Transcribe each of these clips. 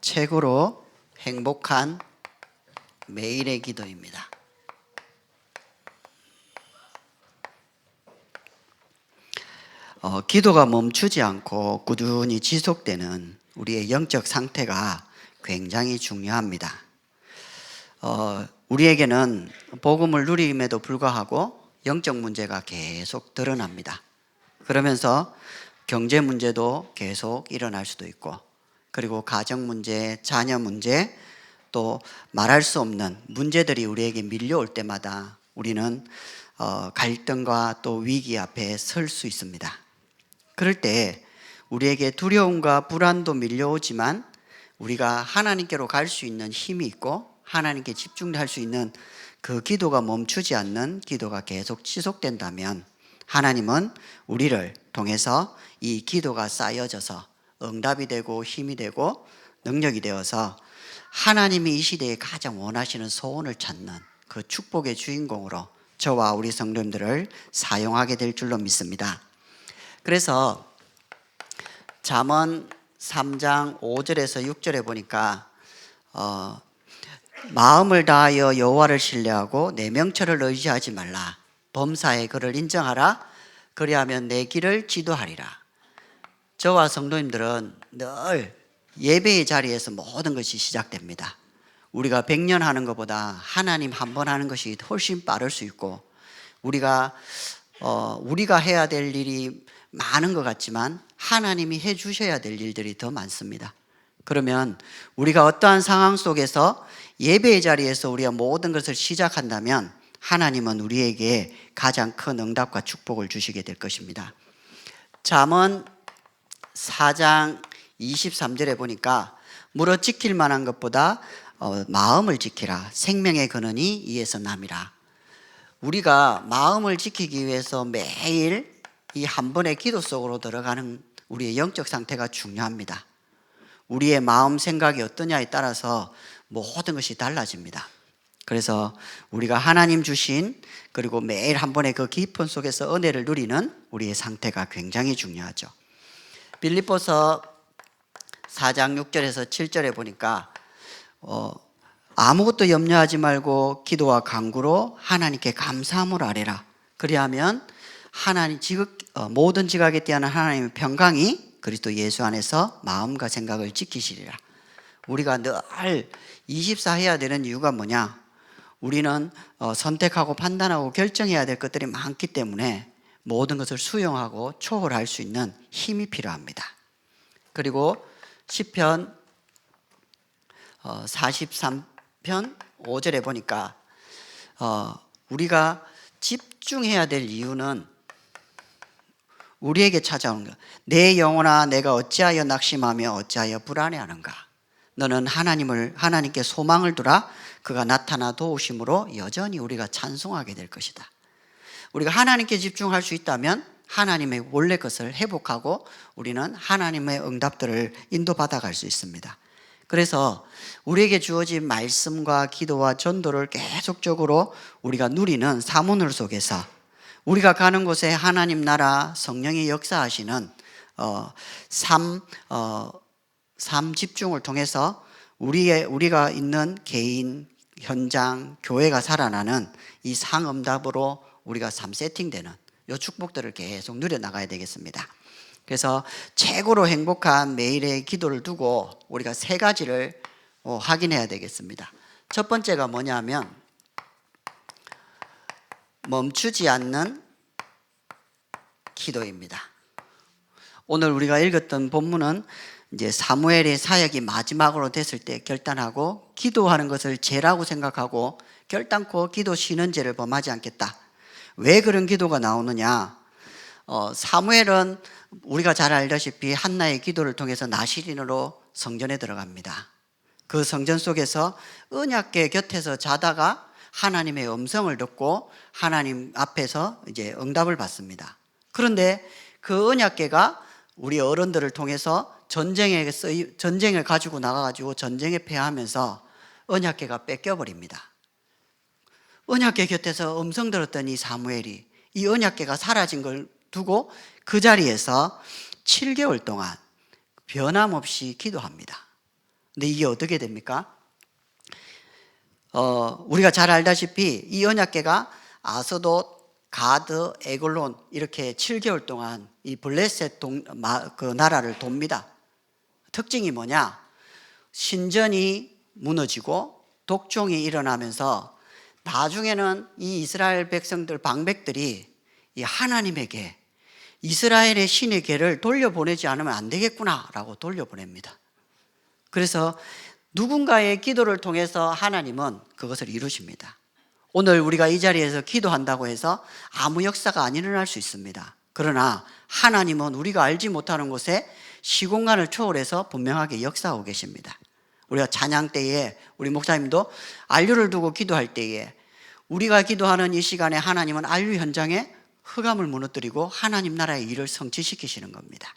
최고로 행복한 매일의 기도입니다. 기도가 멈추지 않고 꾸준히 지속되는 우리의 영적 상태가 굉장히 중요합니다. 우리에게는 복음을 누림에도 불구하고 영적 문제가 계속 드러납니다. 그러면서 경제 문제도 계속 일어날 수도 있고, 그리고 가정 문제, 자녀 문제, 또 말할 수 없는 문제들이 우리에게 밀려올 때마다 우리는 갈등과 또 위기 앞에 설 수 있습니다. 그럴 때 우리에게 두려움과 불안도 밀려오지만 우리가 하나님께로 갈 수 있는 힘이 있고 하나님께 집중할 수 있는 그 기도가 멈추지 않는 기도가 계속 지속된다면 하나님은 우리를 통해서 이 기도가 쌓여져서 응답이 되고 힘이 되고 능력이 되어서 하나님이 이 시대에 가장 원하시는 소원을 찾는 그 축복의 주인공으로 저와 우리 성도님들을 사용하게 될 줄로 믿습니다. 그래서 잠언 3장 5절에서 6절에 보니까 마음을 다하여 여호와를 신뢰하고 내 명철을 의지하지 말라. 범사에 그를 인정하라. 그리하면 내 길을 지도하리라. 저와 성도님들은 늘 예배의 자리에서 모든 것이 시작됩니다. 우리가 100년 하는 것보다 하나님 한 번 하는 것이 훨씬 빠를 수 있고, 우리가 해야 될 일이 많은 것 같지만 하나님이 해 주셔야 될 일들이 더 많습니다. 그러면 우리가 어떠한 상황 속에서 예배의 자리에서 우리가 모든 것을 시작한다면 하나님은 우리에게 가장 큰 응답과 축복을 주시게 될 것입니다. 잠언 4장 23절에 보니까 물어 지킬 만한 것보다 마음을 지키라. 생명의 근원이 이에서 남이라. 우리가 마음을 지키기 위해서 매일 이 한 번의 기도 속으로 들어가는 우리의 영적 상태가 중요합니다. 우리의 마음 생각이 어떠냐에 따라서 모든 것이 달라집니다. 그래서 우리가 하나님 주신, 그리고 매일 한 번의 그 깊은 속에서 은혜를 누리는 우리의 상태가 굉장히 중요하죠. 빌립보서 4장 6절에서 7절에 보니까 아무것도 염려하지 말고 기도와 간구로 하나님께 감사함을 아뢰라. 그리하면 모든 지각에 뛰어난 하나님의 평강이 그리스도 예수 안에서 마음과 생각을 지키시리라. 우리가 늘 24 해야 되는 이유가 뭐냐? 우리는 선택하고 판단하고 결정해야 될 것들이 많기 때문에 모든 것을 수용하고 초월할 수 있는 힘이 필요합니다. 그리고 시편 43편 5절에 보니까 우리가 집중해야 될 이유는 우리에게 찾아오는 것. 내 영혼아, 내가 어찌하여 낙심하며 어찌하여 불안해하는가? 너는 하나님께 소망을 두라. 그가 나타나 도우심으로 여전히 우리가 찬송하게 될 것이다. 우리가 하나님께 집중할 수 있다면 하나님의 원래 것을 회복하고 우리는 하나님의 응답들을 인도받아 갈 수 있습니다. 그래서 우리에게 주어진 말씀과 기도와 전도를 계속적으로 우리가 누리는 사문을 속에서 우리가 가는 곳에 하나님 나라 성령이 역사하시는 삶 집중을 통해서 우리가 있는 개인, 현장, 교회가 살아나는 이 상응답으로 우리가 삶 세팅되는 이 축복들을 계속 누려나가야 되겠습니다. 그래서 최고로 행복한 매일의 기도를 두고 우리가 세 가지를 확인해야 되겠습니다. 첫 번째가 뭐냐면 멈추지 않는 기도입니다. 오늘 우리가 읽었던 본문은 이제 사무엘의 사역이 마지막으로 됐을 때 결단하고 기도하는 것을 죄라고 생각하고 결단코 기도 쉬는 죄를 범하지 않겠다. 왜 그런 기도가 나오느냐? 사무엘은 우리가 잘 알다시피 한나의 기도를 통해서 나시린으로 성전에 들어갑니다. 그 성전 속에서 언약궤 곁에서 자다가 하나님의 음성을 듣고 하나님 앞에서 이제 응답을 받습니다. 그런데 그 언약궤가 우리 어른들을 통해서 전쟁을 가지고 나가가지고 전쟁에 패하면서 언약궤가 뺏겨버립니다. 언약궤 곁에서 음성 들었던 이 사무엘이 이 언약궤가 사라진 걸 두고 그 자리에서 7개월 동안 변함없이 기도합니다. 근데 이게 어떻게 됩니까? 우리가 잘 알다시피 이 언약궤가 아스돗, 가드, 에글론 이렇게 7개월 동안 이 블레셋 그 나라를 돕니다. 특징이 뭐냐? 신전이 무너지고 독종이 일어나면서 나중에는 이 이스라엘 백성들, 방백들이 이 하나님에게 이스라엘의 신의 궤를 돌려보내지 않으면 안 되겠구나라고 돌려보냅니다. 그래서 누군가의 기도를 통해서 하나님은 그것을 이루십니다. 오늘 우리가 이 자리에서 기도한다고 해서 아무 역사가 안 일어날 수 있습니다. 그러나 하나님은 우리가 알지 못하는 곳에 시공간을 초월해서 분명하게 역사하고 계십니다. 우리가 찬양 때에 우리 목사님도 안류를 두고 기도할 때에 우리가 기도하는 이 시간에 하나님은 안류 현장에 흑암을 무너뜨리고 하나님 나라의 일을 성취시키시는 겁니다.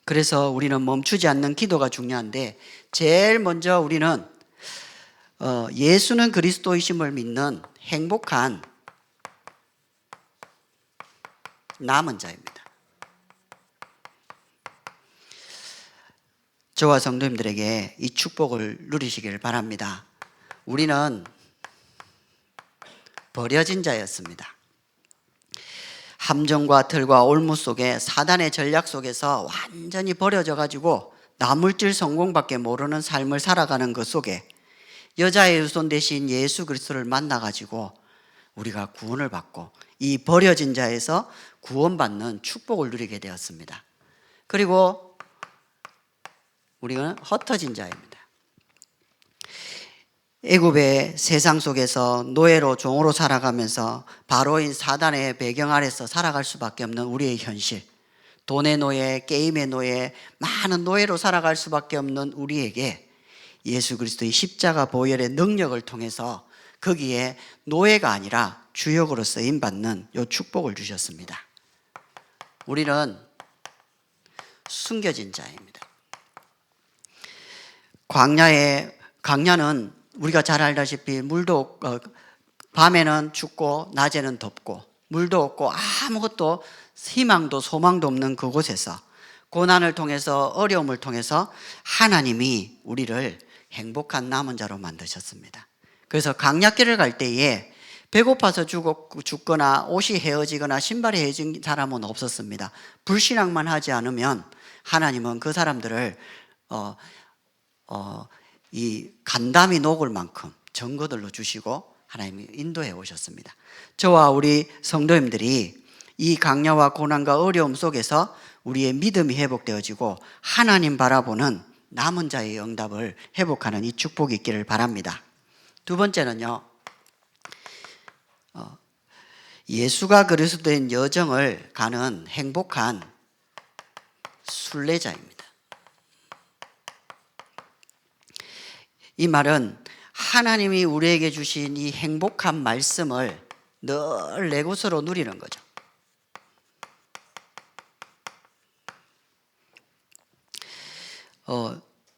그래서 우리는 멈추지 않는 기도가 중요한데 제일 먼저 우리는 예수는 그리스도이심을 믿는 행복한 남은 자입니다. 저와 성도님들에게 이 축복을 누리시길 바랍니다. 우리는 버려진 자였습니다. 함정과 틀과 올무 속에 사단의 전략 속에서 완전히 버려져 가지고 나물질 성공밖에 모르는 삶을 살아가는 그 속에 여자의 후손 대신 예수 그리스도를 만나 가지고 우리가 구원을 받고 이 버려진 자에서 구원받는 축복을 누리게 되었습니다. 그리고 우리는 흩어진 자입니다. 애굽의 세상 속에서 노예로 종으로 살아가면서 바로인 사단의 배경 아래서 살아갈 수밖에 없는 우리의 현실, 돈의 노예, 게임의 노예, 많은 노예로 살아갈 수밖에 없는 우리에게 예수 그리스도의 십자가 보혈의 능력을 통해서 거기에 노예가 아니라 주역으로 쓰임받는 이 축복을 주셨습니다. 우리는 숨겨진 자입니다. 광야는 우리가 잘 알다시피 물도 밤에는 춥고 낮에는 덥고 물도 없고 아무것도 희망도 소망도 없는 그곳에서 고난을 통해서 어려움을 통해서 하나님이 우리를 행복한 남은 자로 만드셨습니다. 그래서 광야길을 갈 때에 배고파서 죽거나 옷이 헤어지거나 신발이 헤어진 사람은 없었습니다. 불신앙만 하지 않으면 하나님은 그 사람들을 이 간담이 녹을 만큼 증거들로 주시고 하나님이 인도해 오셨습니다. 저와 우리 성도님들이 이 강야와 고난과 어려움 속에서 우리의 믿음이 회복되어지고 하나님 바라보는 남은 자의 응답을 회복하는 이 축복이 있기를 바랍니다. 두 번째는요, 예수가 그리스도인 여정을 가는 행복한 순례자입니다. 이 말은 하나님이 우리에게 주신 이 행복한 말씀을 늘 내 것으로 누리는 거죠.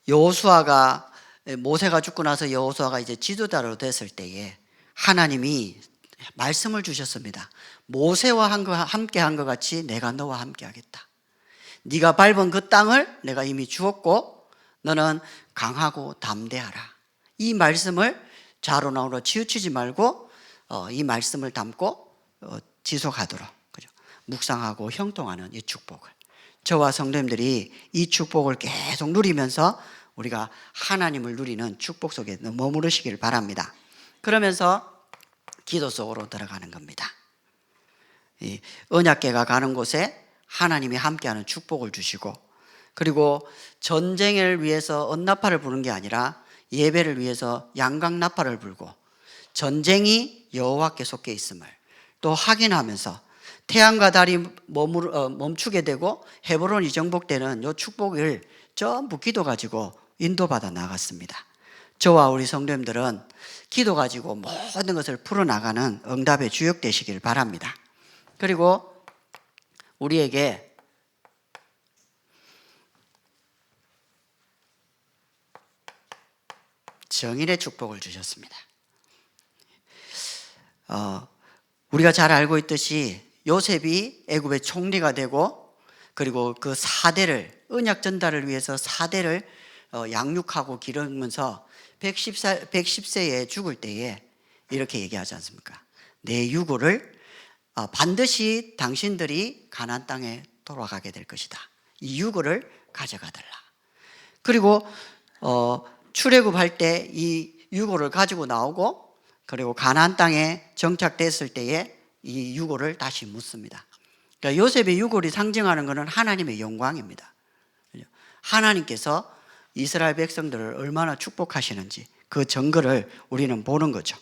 여호수아가 모세가 죽고 나서 여호수아가 이제 지도자로 됐을 때에 하나님이 말씀을 주셨습니다. 모세와 함께 한 것 같이 내가 너와 함께 하겠다. 네가 밟은 그 땅을 내가 이미 주었고 너는 강하고 담대하라. 이 말씀을 좌로나로 치우치지 말고 이 말씀을 담고 지속하도록, 그죠? 묵상하고 형통하는 이 축복을 저와 성도님들이 이 축복을 계속 누리면서 우리가 하나님을 누리는 축복 속에 머무르시길 바랍니다. 그러면서 기도 속으로 들어가는 겁니다. 이 언약궤가 가는 곳에 하나님이 함께하는 축복을 주시고, 그리고 전쟁을 위해서 언나팔을 부는 게 아니라 예배를 위해서 양강나팔을 불고 전쟁이 여호와께 속해 있음을 또 확인하면서 태양과 달이 멈추게 되고 헤브론이 정복되는 이 축복을 전부 기도 가지고 인도받아 나갔습니다. 저와 우리 성도님들은 기도 가지고 모든 것을 풀어나가는 응답의 주역 되시길 바랍니다. 그리고 우리에게 정인의 축복을 주셨습니다. 우리가 잘 알고 있듯이 요셉이 애굽의 총리가 되고, 그리고 그 4대를 언약 전달을 위해서 4대를 양육하고 기르면서 110세에 죽을 때에 이렇게 얘기하지 않습니까? 내 유고를 반드시 당신들이 가나안 땅에 돌아가게 될 것이다. 이 유고를 가져가달라. 그리고 출애굽할 때 이 유고를 가지고 나오고, 그리고 가나안 땅에 정착됐을 때에 이 유고를 다시 묻습니다. 그러니까 요셉의 유골이 상징하는 것은 하나님의 영광입니다. 하나님께서 이스라엘 백성들을 얼마나 축복하시는지 그 증거를 우리는 보는 거죠.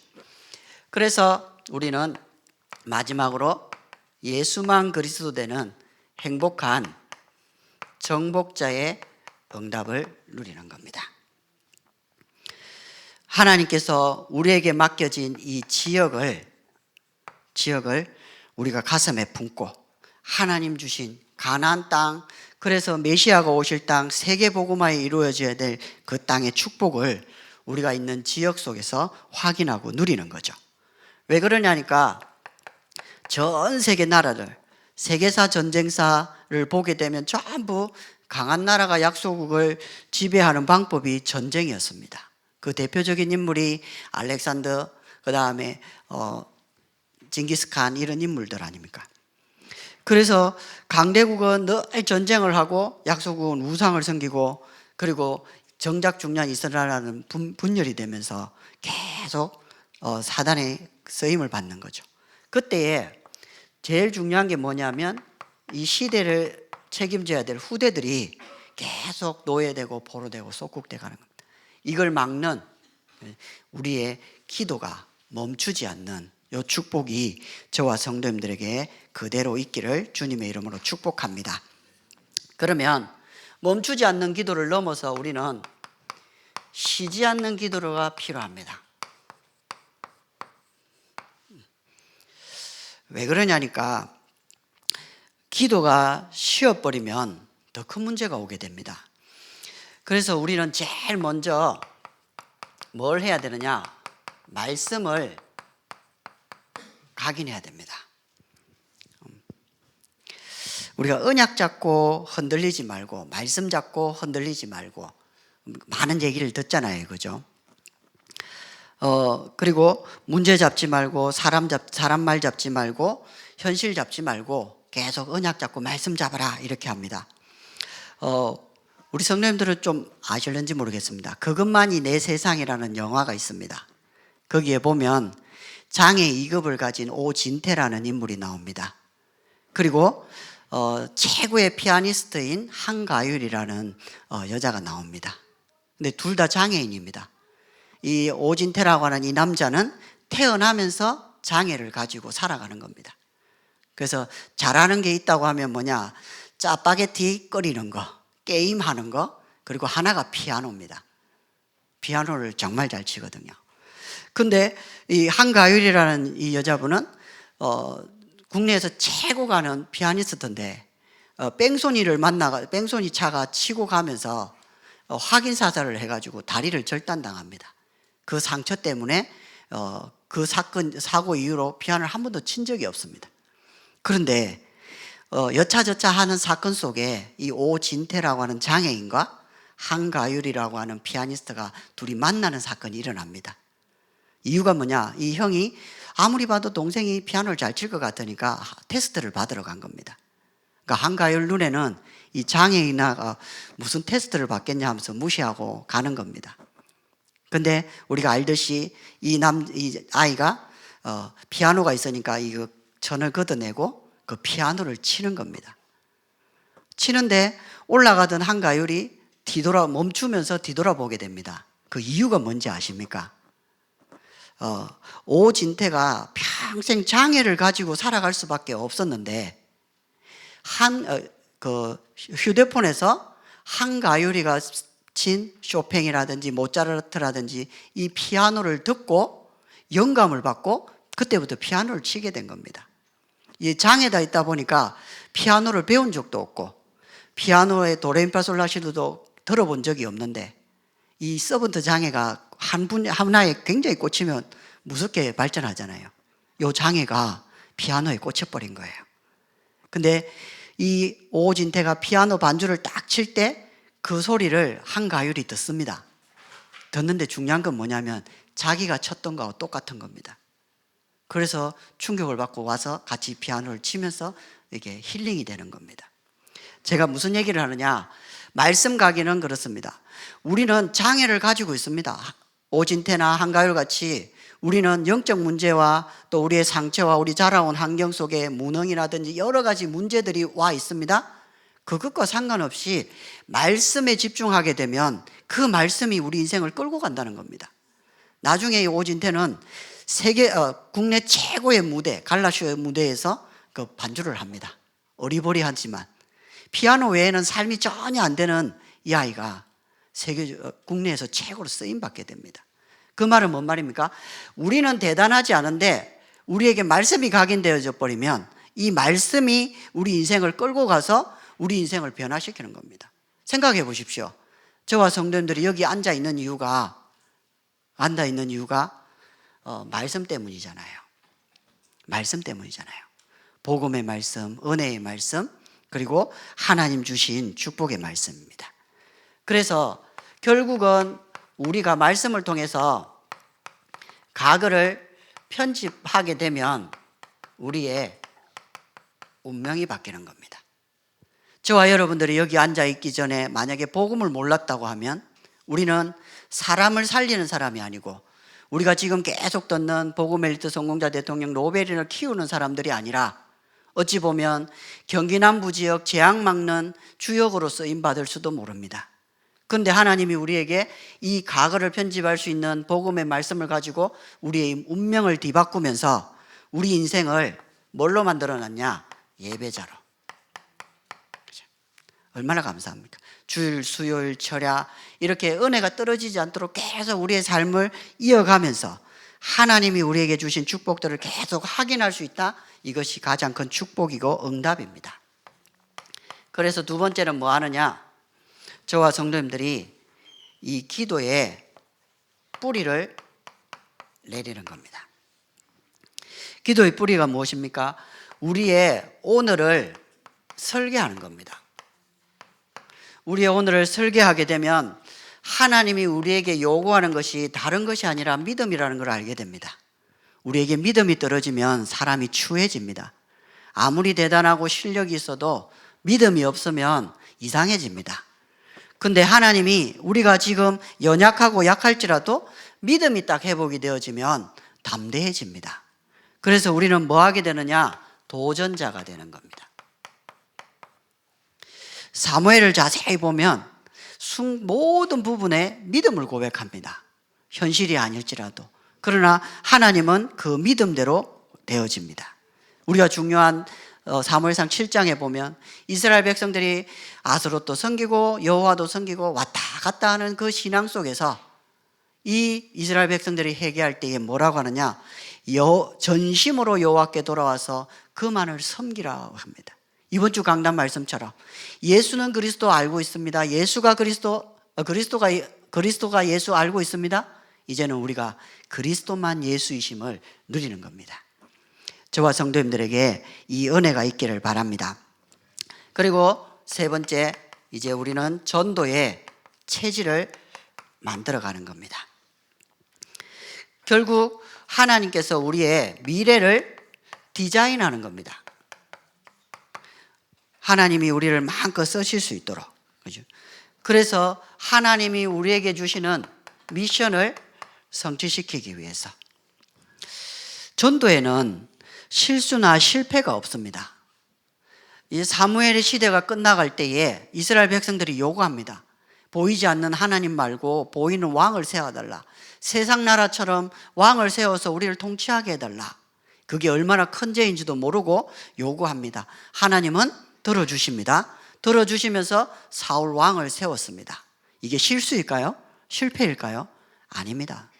그래서 우리는 마지막으로 예수만 그리스도 되는 행복한 정복자의 응답을 누리는 겁니다. 하나님께서 우리에게 맡겨진 이 지역을 우리가 가슴에 품고 하나님 주신 가나안 땅, 그래서 메시아가 오실 땅, 세계 복음화에 이루어져야 될 그 땅의 축복을 우리가 있는 지역 속에서 확인하고 누리는 거죠. 왜 그러냐니까 전 세계 나라들, 세계사 전쟁사를 보게 되면 전부 강한 나라가 약소국을 지배하는 방법이 전쟁이었습니다. 그 대표적인 인물이 알렉산더, 그 다음에 징기스칸, 이런 인물들 아닙니까? 그래서 강대국은 늘 전쟁을 하고 약소국은 우상을 섬기고, 그리고 정작 중요한 이스라엘은 분열이 되면서 계속 사단의 쓰임을 받는 거죠. 그때에 제일 중요한 게 뭐냐면 이 시대를 책임져야 될 후대들이 계속 노예되고 포로되고 속국돼 가는 겁니다. 이걸 막는 우리의 기도가 멈추지 않는 이 축복이 저와 성도님들에게 그대로 있기를 주님의 이름으로 축복합니다. 그러면 멈추지 않는 기도를 넘어서 우리는 쉬지 않는 기도가 필요합니다. 왜 그러냐니까 기도가 쉬어버리면 더 큰 문제가 오게 됩니다. 그래서 우리는 제일 먼저 뭘 해야 되느냐? 말씀을 각인해야 됩니다. 우리가 언약 잡고 흔들리지 말고, 말씀 잡고 흔들리지 말고, 많은 얘기를 듣잖아요, 그죠? 그리고 문제 잡지 말고, 사람 말 잡지 말고, 현실 잡지 말고, 계속 언약 잡고 말씀 잡아라, 이렇게 합니다. 우리 성도님들은 좀 아실는지 모르겠습니다. 그것만이 내 세상이라는 영화가 있습니다. 거기에 보면 장애 2급을 가진 오진태라는 인물이 나옵니다. 그리고 최고의 피아니스트인 한가율이라는 여자가 나옵니다. 근데 둘 다 장애인입니다. 이 오진태라고 하는 이 남자는 태어나면서 장애를 가지고 살아가는 겁니다. 그래서 잘하는 게 있다고 하면 뭐냐? 짜파게티 끓이는 거, 게임하는 거, 그리고 하나가 피아노입니다. 피아노를 정말 잘 치거든요. 근데 이 한가율이라는 이 여자분은 국내에서 최고 가는 피아니스트인데 뺑소니 차가 치고 가면서 확인 사살을 해가지고 다리를 절단당합니다. 그 상처 때문에 그 사고 이후로 피아노를 한 번도 친 적이 없습니다. 그런데 여차저차 하는 사건 속에 이 오진태라고 하는 장애인과 한가율이라고 하는 피아니스트가 둘이 만나는 사건이 일어납니다. 이유가 뭐냐? 이 형이 아무리 봐도 동생이 피아노를 잘 칠 것 같으니까 테스트를 받으러 간 겁니다. 그러니까 한가율 눈에는 이 장애인아가 무슨 테스트를 받겠냐 하면서 무시하고 가는 겁니다. 근데 우리가 알듯이 이 아이가 피아노가 있으니까 이거 천을 걷어내고 그 피아노를 치는 겁니다. 치는데 올라가던 한가율이 멈추면서 뒤돌아보게 됩니다. 그 이유가 뭔지 아십니까? 오진태가 평생 장애를 가지고 살아갈 수밖에 없었는데 휴대폰에서 한가율이가 친 쇼팽이라든지 모차르트라든지 이 피아노를 듣고 영감을 받고 그때부터 피아노를 치게 된 겁니다. 이 장애가 있다 보니까 피아노를 배운 적도 없고 피아노의 도레미파솔라시도도 들어본 적이 없는데 이 서번트 장애가 하나에 굉장히 꽂히면 무섭게 발전하잖아요. 이 장애가 피아노에 꽂혀버린 거예요. 근데 이 오진태가 피아노 반주를 딱 칠 때 그 소리를 한가율이 듣습니다. 듣는데 중요한 건 뭐냐면 자기가 쳤던 거하고 똑같은 겁니다. 그래서 충격을 받고 와서 같이 피아노를 치면서 이게 힐링이 되는 겁니다. 제가 무슨 얘기를 하느냐, 말씀 가기는 그렇습니다. 우리는 장애를 가지고 있습니다. 오진태나 한가율 같이 우리는 영적 문제와 또 우리의 상처와 우리 자라온 환경 속에 무능이라든지 여러 가지 문제들이 와 있습니다. 그것과 상관없이 말씀에 집중하게 되면 그 말씀이 우리 인생을 끌고 간다는 겁니다. 나중에 이 오진태는 국내 최고의 무대, 갈라쇼의 무대에서 그 반주를 합니다. 어리버리하지만 피아노 외에는 삶이 전혀 안 되는 이 아이가 국내에서 최고로 쓰임받게 됩니다. 그 말은 뭔 말입니까? 우리는 대단하지 않은데 우리에게 말씀이 각인되어져 버리면 이 말씀이 우리 인생을 끌고 가서 우리 인생을 변화시키는 겁니다. 생각해 보십시오. 저와 성도님들이 여기 앉아 있는 이유가 말씀 때문이잖아요. 말씀 때문이잖아요. 복음의 말씀, 은혜의 말씀, 그리고 하나님 주신 축복의 말씀입니다. 그래서 결국은 우리가 말씀을 통해서 가글을 편집하게 되면 우리의 운명이 바뀌는 겁니다. 저와 여러분들이 여기 앉아 있기 전에 만약에 복음을 몰랐다고 하면 우리는 사람을 살리는 사람이 아니고 우리가 지금 계속 듣는 복음의 일트 성공자 대통령 로베린을 키우는 사람들이 아니라 어찌 보면 경기 남부 지역 재앙 막는 주역으로 쓰임받을 수도 모릅니다. 그런데 하나님이 우리에게 이 가글을 편집할 수 있는 복음의 말씀을 가지고 우리의 운명을 뒤바꾸면서 우리 인생을 뭘로 만들어놨냐? 예배자로. 얼마나 감사합니까? 주일, 수요일, 철야 이렇게 은혜가 떨어지지 않도록 계속 우리의 삶을 이어가면서 하나님이 우리에게 주신 축복들을 계속 확인할 수 있다. 이것이 가장 큰 축복이고 응답입니다. 그래서 두 번째는 뭐 하느냐? 저와 성도님들이 이 기도에 뿌리를 내리는 겁니다. 기도의 뿌리가 무엇입니까? 우리의 오늘을 설계하는 겁니다. 우리의 오늘을 설계하게 되면 하나님이 우리에게 요구하는 것이 다른 것이 아니라 믿음이라는 걸 알게 됩니다. 우리에게 믿음이 떨어지면 사람이 추해집니다. 아무리 대단하고 실력이 있어도 믿음이 없으면 이상해집니다. 근데 하나님이 우리가 지금 연약하고 약할지라도 믿음이 딱 회복이 되어지면 담대해집니다. 그래서 우리는 뭐 하게 되느냐? 도전자가 되는 겁니다. 사무엘을 자세히 보면 모든 부분에 믿음을 고백합니다. 현실이 아닐지라도. 그러나 하나님은 그 믿음대로 되어집니다. 우리가 중요한 사무엘상 7장에 보면 이스라엘 백성들이 아스롯도 섬기고 여호와도 섬기고 왔다 갔다 하는 그 신앙 속에서 이 이스라엘 백성들이 회개할 때에 뭐라고 하느냐? 전심으로 여호와께 돌아와서 그만을 섬기라고 합니다. 이번 주 강단 말씀처럼 예수는 그리스도 알고 있습니다. 예수가 그리스도가 예수 알고 있습니다. 이제는 우리가 그리스도만 예수이심을 누리는 겁니다. 저와 성도님들에게 이 은혜가 있기를 바랍니다. 그리고 세 번째, 이제 우리는 전도의 체질을 만들어가는 겁니다. 결국 하나님께서 우리의 미래를 디자인하는 겁니다. 하나님이 우리를 마음껏 쓰실 수 있도록. 그죠? 그래서 하나님이 우리에게 주시는 미션을 성취시키기 위해서. 전도에는 실수나 실패가 없습니다. 이 사무엘의 시대가 끝나갈 때에 이스라엘 백성들이 요구합니다. 보이지 않는 하나님 말고 보이는 왕을 세워달라. 세상 나라처럼 왕을 세워서 우리를 통치하게 해달라. 그게 얼마나 큰 죄인지도 모르고 요구합니다. 하나님은 들어주십니다. 들어주시면서 사울 왕을 세웠습니다. 이게 실수일까요? 실패일까요? 아닙니다.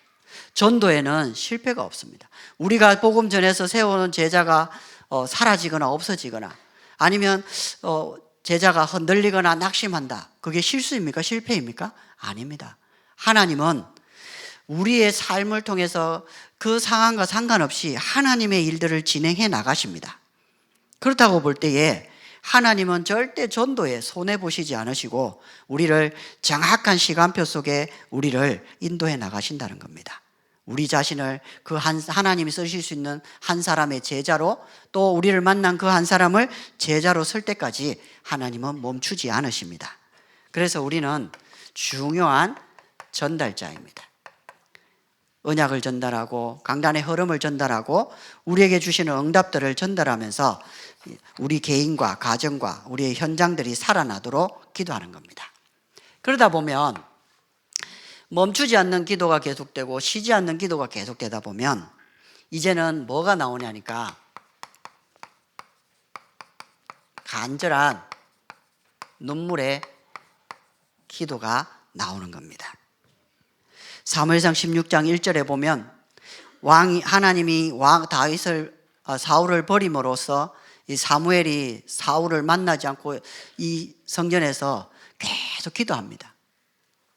전도에는 실패가 없습니다. 우리가 복음 전해서 세워놓은 제자가 사라지거나 없어지거나 아니면 제자가 흔들리거나 낙심한다. 그게 실수입니까? 실패입니까? 아닙니다. 하나님은 우리의 삶을 통해서 그 상황과 상관없이 하나님의 일들을 진행해 나가십니다. 그렇다고 볼 때에 하나님은 절대 전도에 손해보시지 않으시고 우리를 정확한 시간표 속에 우리를 인도해 나가신다는 겁니다. 우리 자신을 그 하나님이 쓰실 수 있는 한 사람의 제자로, 또 우리를 만난 그 한 사람을 제자로 쓸 때까지 하나님은 멈추지 않으십니다. 그래서 우리는 중요한 전달자입니다. 언약을 전달하고 강단의 흐름을 전달하고 우리에게 주시는 응답들을 전달하면서 우리 개인과 가정과 우리의 현장들이 살아나도록 기도하는 겁니다. 그러다 보면 멈추지 않는 기도가 계속되고 쉬지 않는 기도가 계속되다 보면 이제는 뭐가 나오냐니까 간절한 눈물의 기도가 나오는 겁니다. 사무엘상 16장 1절에 보면 하나님이 다윗을 사울을 버림으로써 이 사무엘이 사울을 만나지 않고 이 성전에서 계속 기도합니다.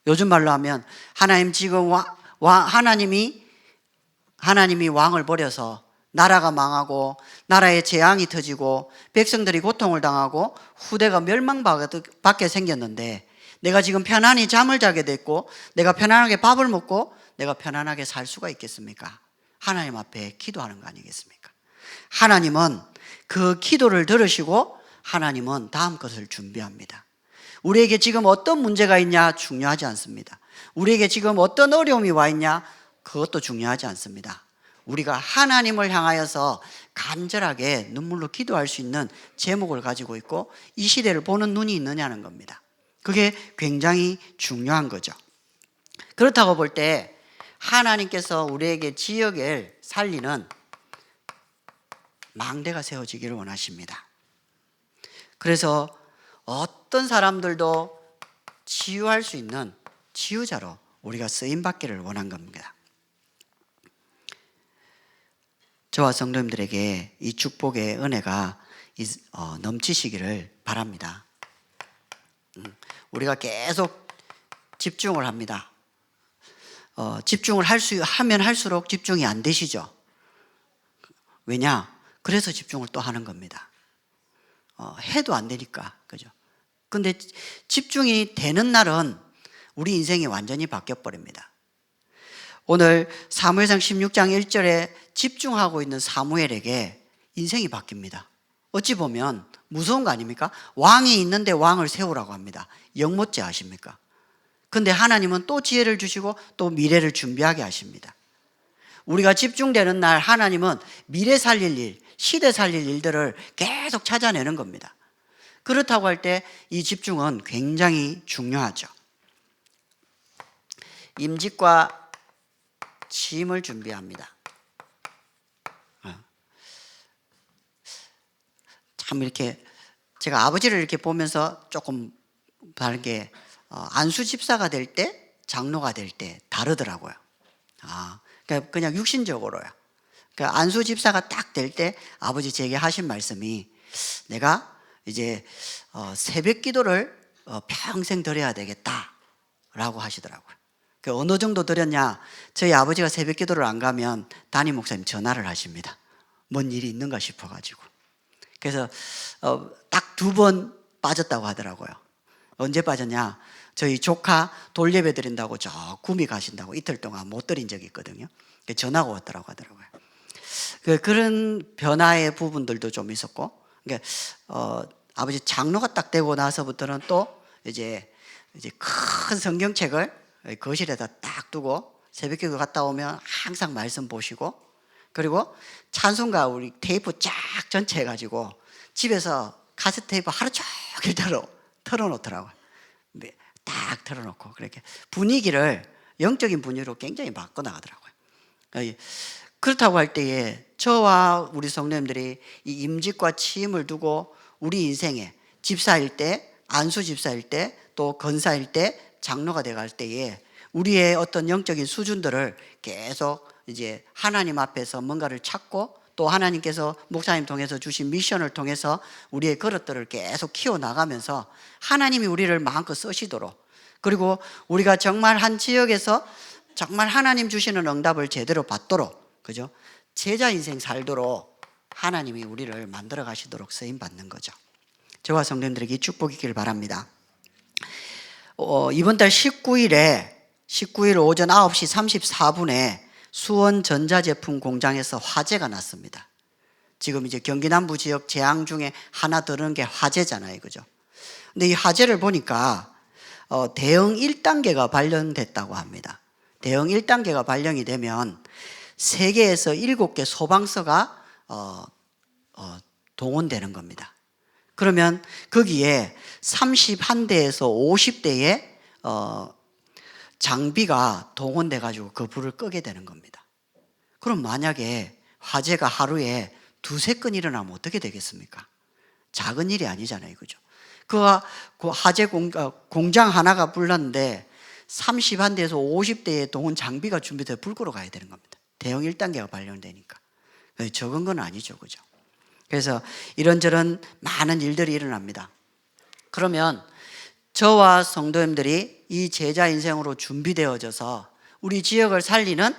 요즘 말로 하면 하나님 지금 하나님이 왕을 버려서 나라가 망하고 나라에 재앙이 터지고 백성들이 고통을 당하고 후대가 멸망받게 생겼는데 내가 지금 편안히 잠을 자게 됐고 내가 편안하게 밥을 먹고 내가 편안하게 살 수가 있겠습니까? 하나님 앞에 기도하는 거 아니겠습니까? 하나님은 그 기도를 들으시고 하나님은 다음 것을 준비합니다. 우리에게 지금 어떤 문제가 있냐 중요하지 않습니다. 우리에게 지금 어떤 어려움이 와 있냐 그것도 중요하지 않습니다. 우리가 하나님을 향하여서 간절하게 눈물로 기도할 수 있는 제목을 가지고 있고 이 시대를 보는 눈이 있느냐는 겁니다. 그게 굉장히 중요한 거죠. 그렇다고 볼 때 하나님께서 우리에게 지역을 살리는 망대가 세워지기를 원하십니다. 그래서 어떤 사람들도 치유할 수 있는 치유자로 우리가 쓰임받기를 원한 겁니다. 저와 성도님들에게 이 축복의 은혜가 넘치시기를 바랍니다. 우리가 계속 집중을 합니다. 집중을 하면 할수록 집중이 안 되시죠? 왜냐? 그래서 집중을 또 하는 겁니다. 해도 안 되니까, 그죠? 근데 집중이 되는 날은 우리 인생이 완전히 바뀌어버립니다. 오늘 사무엘상 16장 1절에 집중하고 있는 사무엘에게 인생이 바뀝니다. 어찌 보면 무서운 거 아닙니까? 왕이 있는데 왕을 세우라고 합니다. 영못제 아십니까? 근데 하나님은 또 지혜를 주시고 또 미래를 준비하게 하십니다. 우리가 집중되는 날 하나님은 미래 살릴 일, 시대 살릴 일들을 계속 찾아내는 겁니다. 그렇다고 할 때 이 집중은 굉장히 중요하죠. 임직과 취임을 준비합니다. 참 이렇게 제가 아버지를 이렇게 보면서 조금 다른 게 안수 집사가 될 때, 장로가 될 때 다르더라고요. 그러니까 그냥 육신적으로요. 그러니까 안수 집사가 딱 될 때 아버지 제게 하신 말씀이 내가 이제 새벽 기도를 평생 드려야 되겠다라고 하시더라고요. 그 어느 정도 드렸냐? 저희 아버지가 새벽 기도를 안 가면 담임 목사님 전화를 하십니다. 뭔 일이 있는가 싶어가지고. 그래서 딱 2번 빠졌다고 하더라고요. 언제 빠졌냐? 저희 조카 돌예배 드린다고 저 구미 가신다고 이틀 동안 못 드린 적이 있거든요. 전화가 왔더라고 하더라고요. 그런 변화의 부분들도 좀 있었고, 그러니까 아버지 장로가 딱 되고 나서부터는 또 이제 큰 성경책을 거실에다 딱 두고 새벽기도 갔다 오면 항상 말씀 보시고, 그리고 찬송가 우리 테이프 쫙 전체 해가지고 집에서 카세트 테이프 하루 종일 틀어놓더라고요. 딱 틀어놓고 그렇게 분위기를 영적인 분위기로 굉장히 바꿔나가더라고요. 그렇다고 할 때에 저와 우리 성도님들이 이 임직과 취임을 두고 우리 인생에 집사일 때, 안수 집사일 때, 또 권사일 때, 장로가 돼갈 때에 우리의 어떤 영적인 수준들을 계속 이제 하나님 앞에서 뭔가를 찾고 또 하나님께서 목사님 통해서 주신 미션을 통해서 우리의 그릇들을 계속 키워나가면서 하나님이 우리를 마음껏 쓰시도록, 그리고 우리가 정말 한 지역에서 정말 하나님 주시는 응답을 제대로 받도록, 그죠? 제자 인생 살도록 하나님이 우리를 만들어 가시도록 쓰임 받는 거죠. 저와 성도님들에게 이 축복이 있기를 바랍니다. 이번 달 19일 오전 9시 34분에 수원 전자제품 공장에서 화재가 났습니다. 지금 이제 경기 남부 지역 재앙 중에 하나 드는 게 화재잖아요, 그죠? 근데 이 화재를 보니까 대응 1단계가 발령됐다고 합니다. 대응 1단계가 발령이 되면 3개에서 7개 소방서가 동원되는 겁니다. 그러면 거기에 31대에서 50대의 장비가 동원돼 가지고 그 불을 끄게 되는 겁니다. 그럼 만약에 화재가 하루에 2-3건 일어나면 어떻게 되겠습니까? 작은 일이 아니잖아요, 그죠? 그 화재 공장 하나가 불났는데 31대에서 50대의 동원 장비가 준비돼서 불 끄러 가야 되는 겁니다. 대응 1단계가 발령되니까. 적은 건 아니죠, 그죠? 그래서 이런저런 많은 일들이 일어납니다. 그러면 저와 성도님들이 이 제자 인생으로 준비되어져서 우리 지역을 살리는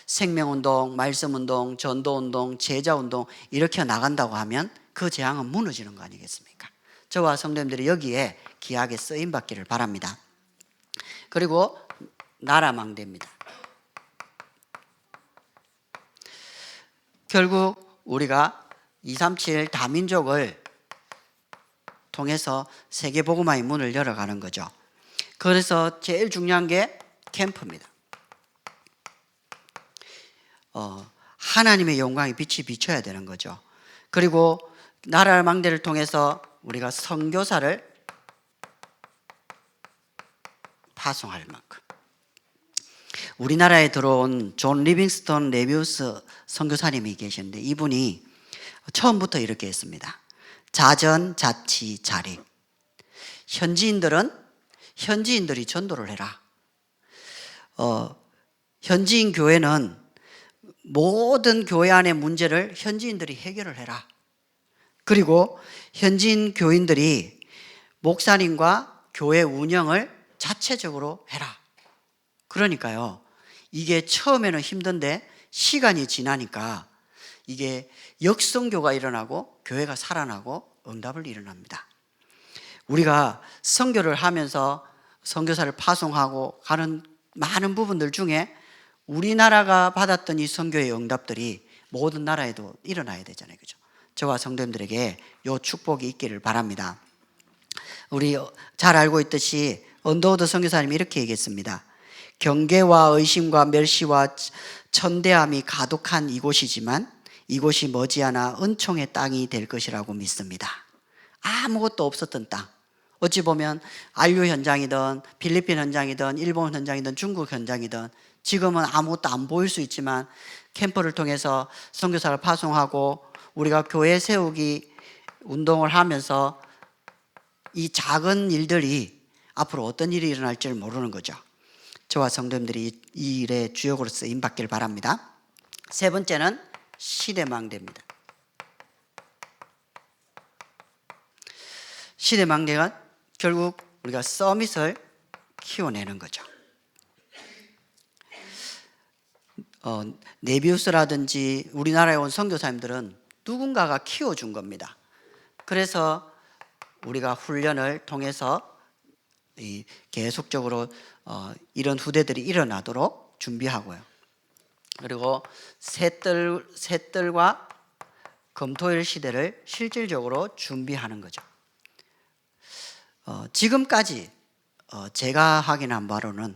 생명운동, 말씀운동, 전도운동, 제자운동 이렇게 나간다고 하면 그 재앙은 무너지는 거 아니겠습니까? 저와 성도님들이 여기에 귀하게 쓰임받기를 바랍니다. 그리고 나라망대입니다. 결국 우리가 237 다민족을 통해서 세계복음화의 문을 열어가는 거죠. 그래서 제일 중요한 게 캠프입니다. 하나님의 영광의 빛이 비춰야 되는 거죠. 그리고 나라망대를 통해서 우리가 선교사를 파송할 만큼 우리나라에 들어온 존 리빙스턴 레비우스 선교사님이 계시는데 이분이 처음부터 이렇게 했습니다. 자전, 자치, 자립. 현지인들이 전도를 해라. 현지인 교회는 모든 교회 안의 문제를 현지인들이 해결을 해라. 그리고 현지인 교인들이 목사님과 교회 운영을 자체적으로 해라. 그러니까요, 이게 처음에는 힘든데 시간이 지나니까 이게 역성교가 일어나고 교회가 살아나고 응답을 일어납니다. 우리가 선교를 하면서 선교사를 파송하고 가는 많은 부분들 중에 우리나라가 받았던 이 선교의 응답들이 모든 나라에도 일어나야 되잖아요, 그죠? 저와 성도님들에게 이 축복이 있기를 바랍니다. 우리 잘 알고 있듯이 언더우드 선교사님이 이렇게 얘기했습니다. 경계와 의심과 멸시와 천대함이 가득한 이곳이지만 이곳이 머지않아 은총의 땅이 될 것이라고 믿습니다. 아무것도 없었던 땅, 어찌 보면 안류 현장이든 필리핀 현장이든 일본 현장이든 중국 현장이든 지금은 아무것도 안 보일 수 있지만 캠프를 통해서 선교사를 파송하고 우리가 교회 세우기 운동을 하면서 이 작은 일들이 앞으로 어떤 일이 일어날지를 모르는 거죠. 저와 성도님들이 이 일의 주역으로 쓰임받기를 바랍니다. 세 번째는 시대망대입니다. 시대망대가 결국 우리가 서밋을 키워내는 거죠. 네비우스라든지 우리나라에 온 선교사님들은 누군가가 키워준 겁니다. 그래서 우리가 훈련을 통해서 계속적으로 이런 후대들이 일어나도록 준비하고요. 그리고 셋들과 금토일 시대를 실질적으로 준비하는 거죠. 지금까지 제가 확인한 바로는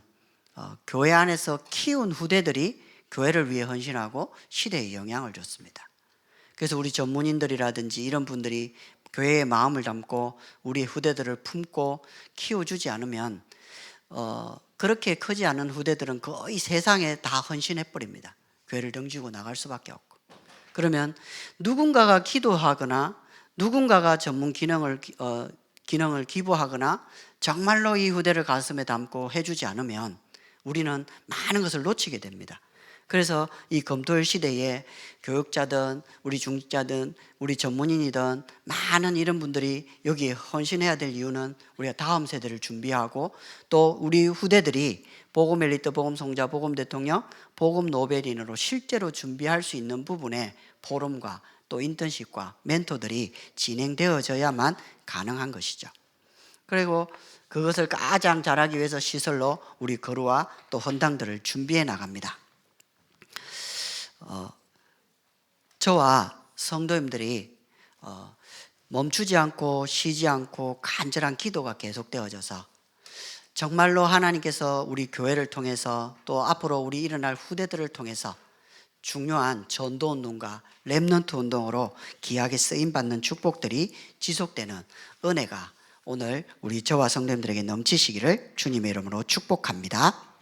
교회 안에서 키운 후대들이 교회를 위해 헌신하고 시대에 영향을 줬습니다. 그래서 우리 전문인들이라든지 이런 분들이 교회의 마음을 담고 우리 후대들을 품고 키워주지 않으면 그렇게 크지 않은 후대들은 거의 세상에 다 헌신해버립니다. 교회를 등지고 나갈 수밖에 없고. 그러면 누군가가 기도하거나 누군가가 전문 기능을 기부하거나 정말로 이 후대를 가슴에 담고 해주지 않으면 우리는 많은 것을 놓치게 됩니다. 그래서 이 검토일 시대에 교육자든 우리 중직자든 우리 전문인이든 많은 이런 분들이 여기에 헌신해야 될 이유는 우리가 다음 세대를 준비하고 또 우리 후대들이 복음 엘리트, 복음 성자, 복음 대통령, 복음 노벨인으로 실제로 준비할 수 있는 부분에 보름과 또 인턴십과 멘토들이 진행되어져야만 가능한 것이죠. 그리고 그것을 가장 잘하기 위해서 시설로 우리 거루와 또 헌당들을 준비해 나갑니다. 저와 성도님들이 멈추지 않고 쉬지 않고 간절한 기도가 계속되어져서 정말로 하나님께서 우리 교회를 통해서 또 앞으로 우리 일어날 후대들을 통해서 중요한 전도 운동과 렘넌트 운동으로 귀하게 쓰임받는 축복들이 지속되는 은혜가 오늘 우리 저와 성도님들에게 넘치시기를 주님의 이름으로 축복합니다.